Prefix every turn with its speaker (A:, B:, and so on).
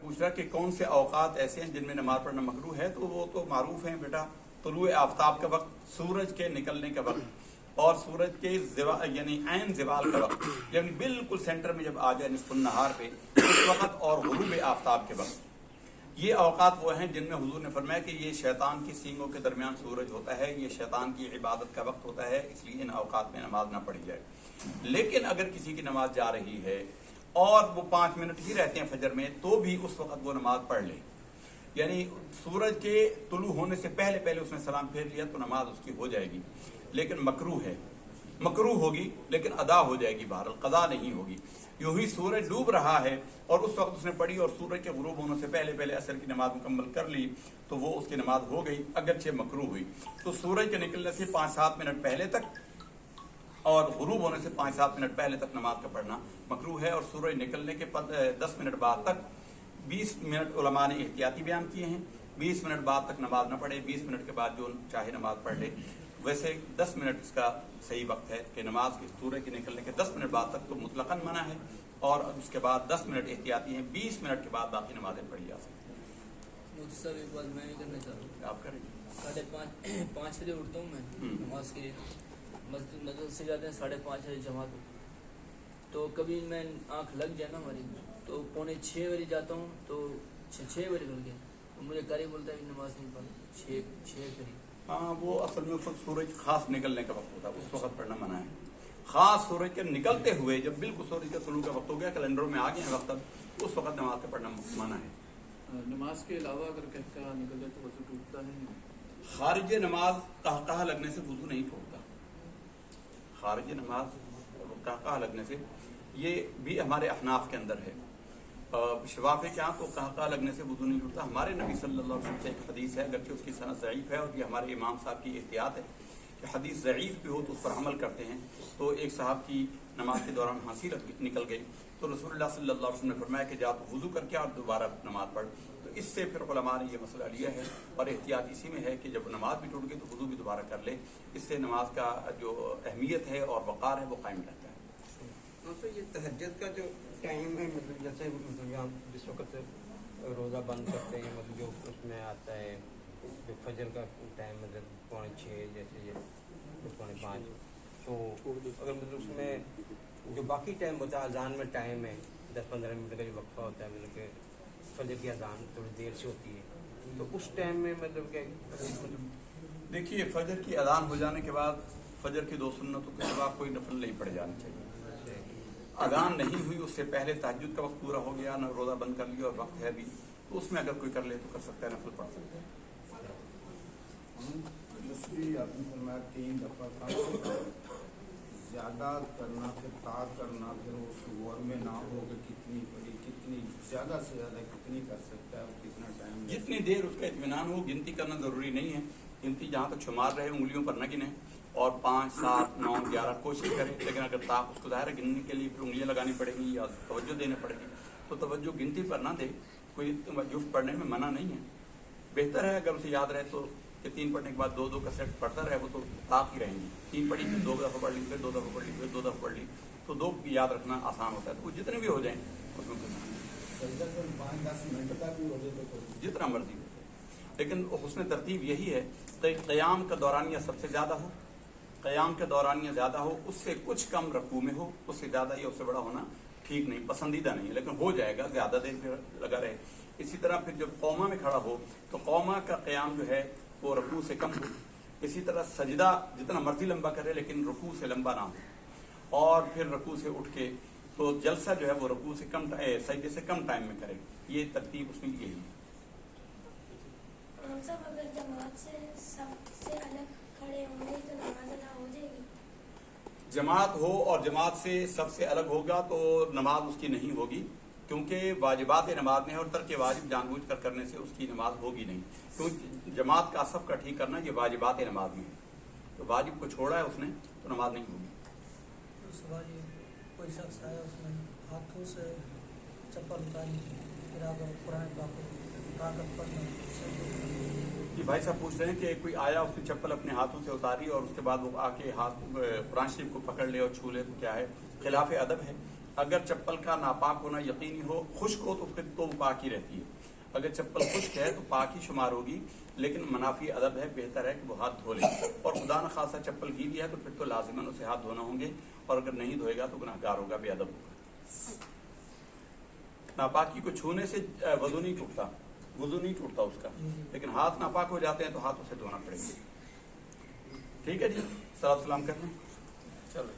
A: پوچھ رہا کہ کون سے اوقات ایسے ہیں جن میں نماز پڑھنا مکروہ ہے، تو وہ تو معروف ہیں بیٹا، طلوع آفتاب کا وقت، سورج کے نکلنے کا وقت، اور سورج کے یعنی عین زوال کا وقت، یعنی بالکل سینٹر میں جب آ جائے نصف النہار پہ اس وقت، اور غروب آفتاب کے وقت۔ یہ اوقات وہ ہیں جن میں حضور نے فرمایا کہ یہ شیطان کی سینگوں کے درمیان سورج ہوتا ہے، یہ شیطان کی عبادت کا وقت ہوتا ہے، اس لیے ان اوقات میں نماز نہ پڑھی جائے۔ لیکن اگر کسی کی نماز جا رہی ہے اور وہ 5 منٹ ہی رہتے ہیں فجر میں، تو بھی اس وقت وہ نماز پڑھ لے، یعنی سورج کے طلوع ہونے سے پہلے پہلے اس نے سلام پھیر لیا تو نماز اس کی ہو جائے گی، لیکن مکروہ ہے، مکروہ ہوگی لیکن ادا ہو جائے گی، بہرحال قضا نہیں ہوگی۔ یوں ہی سورج ڈوب رہا ہے اور اس وقت اس نے پڑھی اور سورج کے غروب ہونے سے پہلے پہلے عصر کی نماز مکمل کر لی تو وہ اس کی نماز ہو گئی، اگرچہ مکروہ ہوئی۔ تو سورج کے نکلنے سے 5-7 منٹ پہلے تک اور غروب ہونے سے 5-7 منٹ پہلے تک نماز کا پڑھنا مکروہ ہے، اور سورج نکلنے کے 10 منٹ بعد تک 20 منٹ علماء نے احتیاطی بیان کیے ہیں، 20 منٹ بعد تک نماز نہ پڑھے، 20 منٹ کے بعد جو چاہے نماز پڑھ لے۔ ویسے 10 منٹ اس کا صحیح وقت ہے کہ نماز کے سورج کے نکلنے کے 10 منٹ بعد تک تو مطلقاً منع ہے، اور اس کے بعد 10 منٹ احتیاطی ہیں، 20 منٹ کے بعد باقی نمازیں پڑھی جا سکتی ہیں۔
B: مجھے صاحب ایک بات میں بھی کرنا چاہ رہا ہوں،
A: آپ کریں۔
B: 5:30 بجے اٹھتا ہوں میں نماز کے لیے، مسجد سے جاتے ہیں 5:30 بجے جماعت، تو کبھی میں آنکھ لگ جائے نا ہماری تو 5:45 بجے جاتا ہوں، تو 6 بجے کر کے تو مجھے قاری بولتا ہے کہ نماز نہیں پڑھ 6 قریب۔
A: ہاں، وہ اصل میں اس وقت سورج خاص نکلنے کا وقت ہوتا ہے، اس وقت پڑھنا منع ہے۔ خاص سورج کے نکلتے ہوئے جب بالکل سورج کے طلوع کا وقت ہو گیا، کیلنڈروں میں آ گئے ہیں وقت، اب اس وقت نماز کا پڑھنا منع ہے۔
C: نماز کے علاوہ اگر کہکا نکل جائے تو وضو ٹوٹتا ہے؟
A: خارج نماز قہقہہ لگنے سے وضو نہیں ٹوٹتا، خارج نماز قہقہہ لگنے سے، یہ بھی ہمارے احناف کے اندر ہے۔ شوافی کے ہاں تو قہقہہ لگنے سے وضو نہیں ٹوٹتا۔ ہمارے نبی صلی اللہ علیہ وسلم سے ایک حدیث ہے، اگرچہ اس کی سند ضعیف ہے، اور یہ ہمارے امام صاحب کی احتیاط ہے کہ حدیث ضعیف بھی ہو تو اس پر عمل کرتے ہیں۔ تو ایک صاحب کی نماز کے دوران ہنسی نکل گئی تو رسول اللہ صلی اللہ علیہ وسلم نے فرمایا کہ جا تو وضو کر کے اور دوبارہ نماز پڑھ۔ تو اس سے پھر علماء نے یہ مسئلہ لیا ہے، اور احتیاط اسی میں ہے کہ جب نماز بھی ٹوٹ گئی تو وضو بھی دوبارہ کر لے، اس سے نماز کا جو اہمیت ہے اور وقار ہے وہ قائم رہتا ہے۔
D: یہ تہجد کا جو ٹائم ہے، مطلب جیسے جس وقت روزہ بند کرتے ہیں، مطلب جو اس میں آتا ہے جو فجر کا ٹائم، مطلب 6:45 جیسے یہ 5:45، تو اگر مطلب اس میں جو باقی ٹائم ہوتا ہے، اذان میں ٹائم ہے 10-15 منٹ کا جو وقفہ ہوتا ہے، مطلب کہ فجر کی اذان تھوڑی دیر سے ہوتی ہے، تو اس ٹائم میں مطلب کہ
A: دیکھیے، فجر کی اذان ہو جانے کے بعد فجر کی 2 سنتوں کے سوا کوئی نفل نہیں پڑھ جانا چاہیے۔ اذان نہیں ہوئی اس سے پہلے تہجد کا وقت پورا ہو گیا، نہ روزہ بند کر لیا اور وقت ہے بھی، تو اس میں اگر کوئی کر لے تو کر سکتا ہے، نفل پڑھ سکتا ہے۔
E: آپ نے فرمایا 3 دفعہ تھا، زیادہ کرنا پھر تا کرنا، پھر وہ شعور میں نہ ہو کہ کتنی پڑی، کتنی زیادہ سے زیادہ کتنی کر سکتا ہے اور کتنا ٹائم،
A: جتنی دیر اس کا اطمینان ہو، گنتی کرنا ضروری نہیں ہے، گنتی جہاں تک شمار رہے انگلیوں پر نہ گنے، اور 5 7 9 11 کوشش کرے، لیکن اگر طاق اس کو ظاہر ہے گننے کے لیے پھر انگلیاں لگانی پڑے گی یا توجہ دینے پڑے گی، تو توجہ گنتی پر نہ دے، کوئی جفت پڑھنے میں منع نہیں ہے۔ بہتر ہے اگر اسے یاد رہے تو کہ 3 پڑھنے کے بعد 2 کا سیٹ پڑھتا رہے، وہ تو طاق ہی رہیں گی، 3 پڑھی پھر 2 دفعہ پڑھ لی، پھر 2 دفعہ پڑھ لی، پھر 2 دفعہ پڑھ لی، تو 2 یاد رکھنا آسان ہوتا ہے، تو وہ جتنے بھی ہو جائیں اس میں
E: سجدہ سے 5-10 منٹ کا بھی ہو جائے تو
A: جتنا مرضی ہو جائے، لیکن حسن ترتیب یہی ہے کہ قیام کا دورانیہ سب سے زیادہ ہو، قیام کے دورانیہ زیادہ ہو، اس سے کچھ کم رکوع میں ہو، اس سے زیادہ یا اس سے بڑا ہونا ٹھیک نہیں، پسندیدہ نہیں، لیکن ہو جائے گا، زیادہ دیر پھر لگا رہے۔ اسی طرح پھر جب قومہ میں کھڑا ہو تو قومہ کا قیام جو ہے وہ رکوع سے کم ہو، اسی طرح سجدہ جتنا مرضی لمبا کرے لیکن رکوع سے لمبا نہ ہو، اور پھر رکوع سے اٹھ کے تو جلسہ جو ہے وہ رکوع سے کم سجدے سے کم ٹائم میں کرے، یہ ترتیب اس میں یہی ہے۔
F: صاحب اگر جماعت سے سب سے الگ کھڑے ہوں گے تو نماز ادا ہو جائے گی؟
A: جماعت ہو اور جماعت سے سب سے الگ ہوگا تو نماز اس کی نہیں ہوگی، کیونکہ واجبات نماز میں ہے، اور ترک واجب جان بوجھ کر کرنے سے اس کی نماز ہوگی نہیں، کیونکہ جماعت کا صف کا ٹھیک کرنا یہ واجبات نماز میں ہے، تو واجب کو چھوڑا ہے اس نے تو نماز نہیں ہوگی۔
G: سوال یہ، کوئی شخص آیا اس نے ہاتھوں سے چپل اتاری، پھر اگر قرآن پاک کو طاقت پڑھنا،
A: یہ بھائی صاحب پوچھ رہے ہیں کہ کوئی آیا اس نے چپل اپنے ہاتھوں سے اتاری اور اس کے بعد وہ آ کے قرآن شریف کو پکڑ لے اور چھو لے تو کیا ہے؟ خلاف ادب ہے۔ اگر چپل کا ناپاک ہونا یقینی ہو، خشک ہو تو پھر تو وہ پاک ہی رہتی ہے. اگر چپل خشک ہے تو پاک ہی شمار ہوگی، لیکن منافی ادب ہے، بہتر ہے کہ وہ ہاتھ دھو لے. اور خدا نخواستہ چپل گیلی ہے تو پھر تو لازماً اسے ہاتھ دھونا ہوں گے، اور اگر نہیں دھوئے گا تو گناہگار ہوگا، بے ادب ہوگا. ناپاکی کو چھونے سے وضو نہیں ٹوٹتا اس کا، لیکن ہاتھ ناپاک ہو جاتے ہیں تو ہاتھ اسے دھونا پڑے گا. ٹھیک ہے جی، صلاۃ و سلام کرنا. چلو.